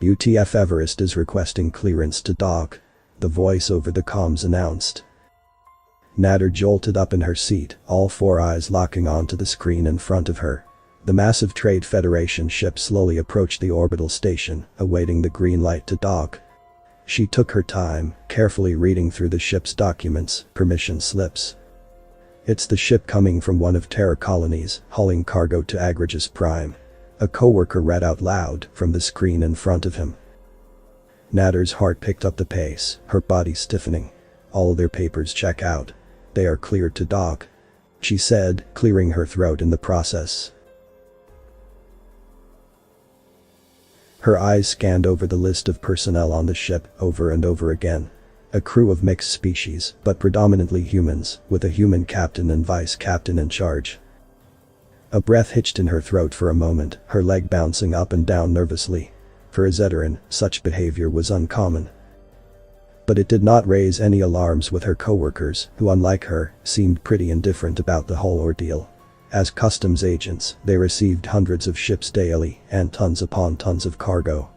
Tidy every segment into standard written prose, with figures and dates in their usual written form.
UTF Everest is requesting clearance to dock, the voice over the comms announced. Natter jolted up in her seat, all four eyes locking onto the screen in front of her. The massive Trade Federation ship slowly approached the orbital station, awaiting the green light to dock. She took her time, carefully reading through the ship's documents, permission slips. It's the ship coming from one of Terra colonies, hauling cargo to Agrigis Prime. A coworker read out loud from the screen in front of him. Natter's heart picked up the pace, her body stiffening. All their papers check out. They are cleared to dock, she said, clearing her throat in the process. Her eyes scanned over the list of personnel on the ship over and over again. A crew of mixed species, but predominantly humans, with a human captain and vice captain in charge. A breath hitched in her throat for a moment, her leg bouncing up and down nervously. For a Zeteran, such behavior was uncommon. But it did not raise any alarms with her coworkers, who unlike her, seemed pretty indifferent about the whole ordeal. As customs agents, they received hundreds of ships daily and tons upon tons of cargo.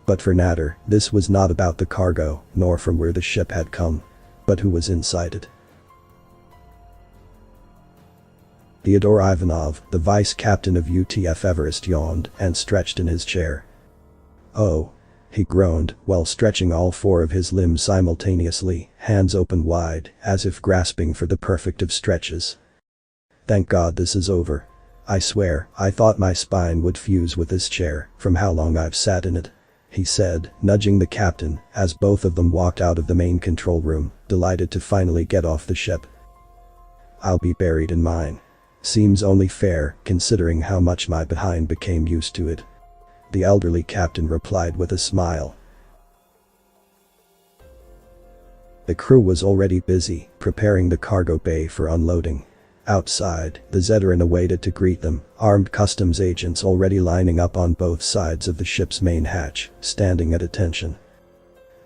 But for Natter, this was not about the cargo, nor from where the ship had come, but who was inside it. Theodore Ivanov, the vice captain of UTF Everest, yawned and stretched in his chair. "Oh," he groaned, while stretching all four of his limbs simultaneously, hands open wide, as if grasping for the perfect of stretches. "Thank God this is over. I swear, I thought my spine would fuse with this chair, from how long I've sat in it," he said, nudging the captain, as both of them walked out of the main control room, delighted to finally get off the ship. "I'll be buried in mine. Seems only fair, considering how much my behind became used to it," the elderly captain replied with a smile. The crew was already busy, preparing the cargo bay for unloading. Outside, the Zeteran awaited to greet them, armed customs agents already lining up on both sides of the ship's main hatch, standing at attention.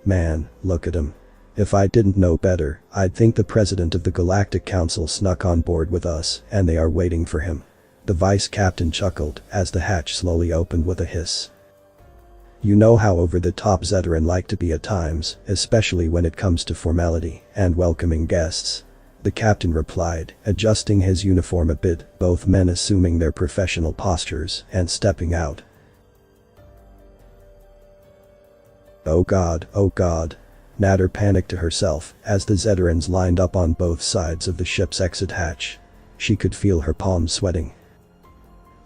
"Man, look at him. If I didn't know better, I'd think the president of the Galactic Council snuck on board with us, and they are waiting for him," the vice captain chuckled as the hatch slowly opened with a hiss. "You know how over-the-top Zeteran like to be at times, especially when it comes to formality and welcoming guests," the captain replied, adjusting his uniform a bit, both men assuming their professional postures and stepping out. "Oh God," Natter panicked to herself as the Zeterans lined up on both sides of the ship's exit hatch. She could feel her palms sweating.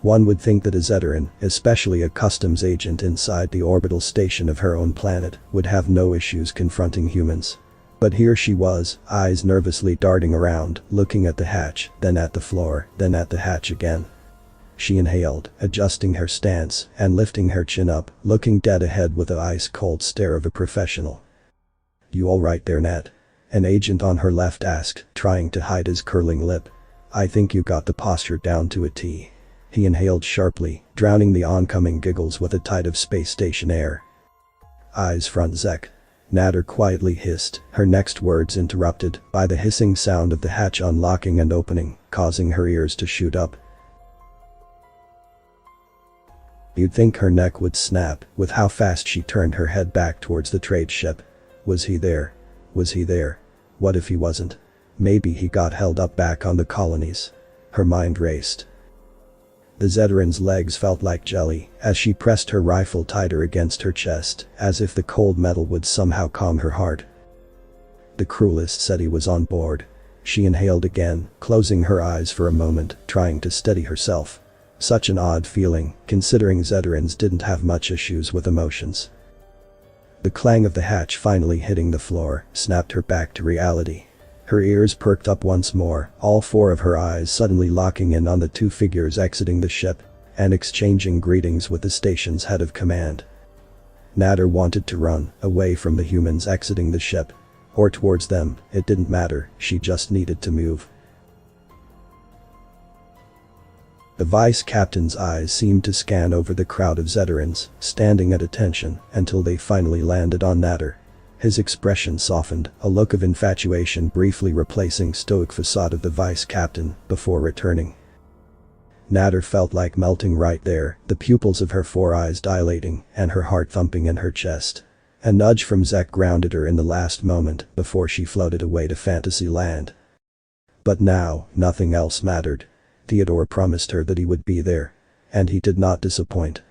One would think that a Zeteran, especially a customs agent inside the orbital station of her own planet, would have no issues confronting humans. But here she was, eyes nervously darting around, looking at the hatch, then at the floor, then at the hatch again. She inhaled, adjusting her stance and lifting her chin up, looking dead ahead with the ice-cold stare of a professional. "You all right there, Nat?" an agent on her left asked, trying to hide his curling lip. "I think you got the posture down to a T." He inhaled sharply, drowning the oncoming giggles with a tide of space station air. "Eyes front, Zek," Natter quietly hissed, her next words interrupted by the hissing sound of the hatch unlocking and opening, causing her ears to shoot up. You'd think her neck would snap with how fast she turned her head back towards the trade ship. Was he there? Was he there? What if he wasn't? Maybe he got held up back on the colonies. Her mind raced. The Zeteran's legs felt like jelly as she pressed her rifle tighter against her chest, as if the cold metal would somehow calm her heart. The cruelist said he was on board. She inhaled again, closing her eyes for a moment, trying to steady herself. Such an odd feeling, considering Zeterans didn't have much issues with emotions. The clang of the hatch finally hitting the floor snapped her back to reality. Her ears perked up once more, all four of her eyes suddenly locking in on the two figures exiting the ship and exchanging greetings with the station's head of command. Natter wanted to run away from the humans exiting the ship, or towards them, it didn't matter, she just needed to move. The vice captain's eyes seemed to scan over the crowd of Zeterans, standing at attention, until they finally landed on Natter. His expression softened, a look of infatuation briefly replacing stoic facade of the vice captain, before returning. Natter felt like melting right there, the pupils of her 4 eyes dilating and her heart thumping in her chest. A nudge from Zek grounded her in the last moment before she floated away to fantasy land. But now, nothing else mattered. Theodore promised her that he would be there. And he did not disappoint.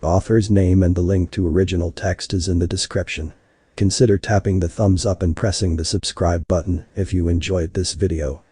Author's name and the link to original text is in the description. Consider tapping the thumbs up and pressing the subscribe button if you enjoyed this video.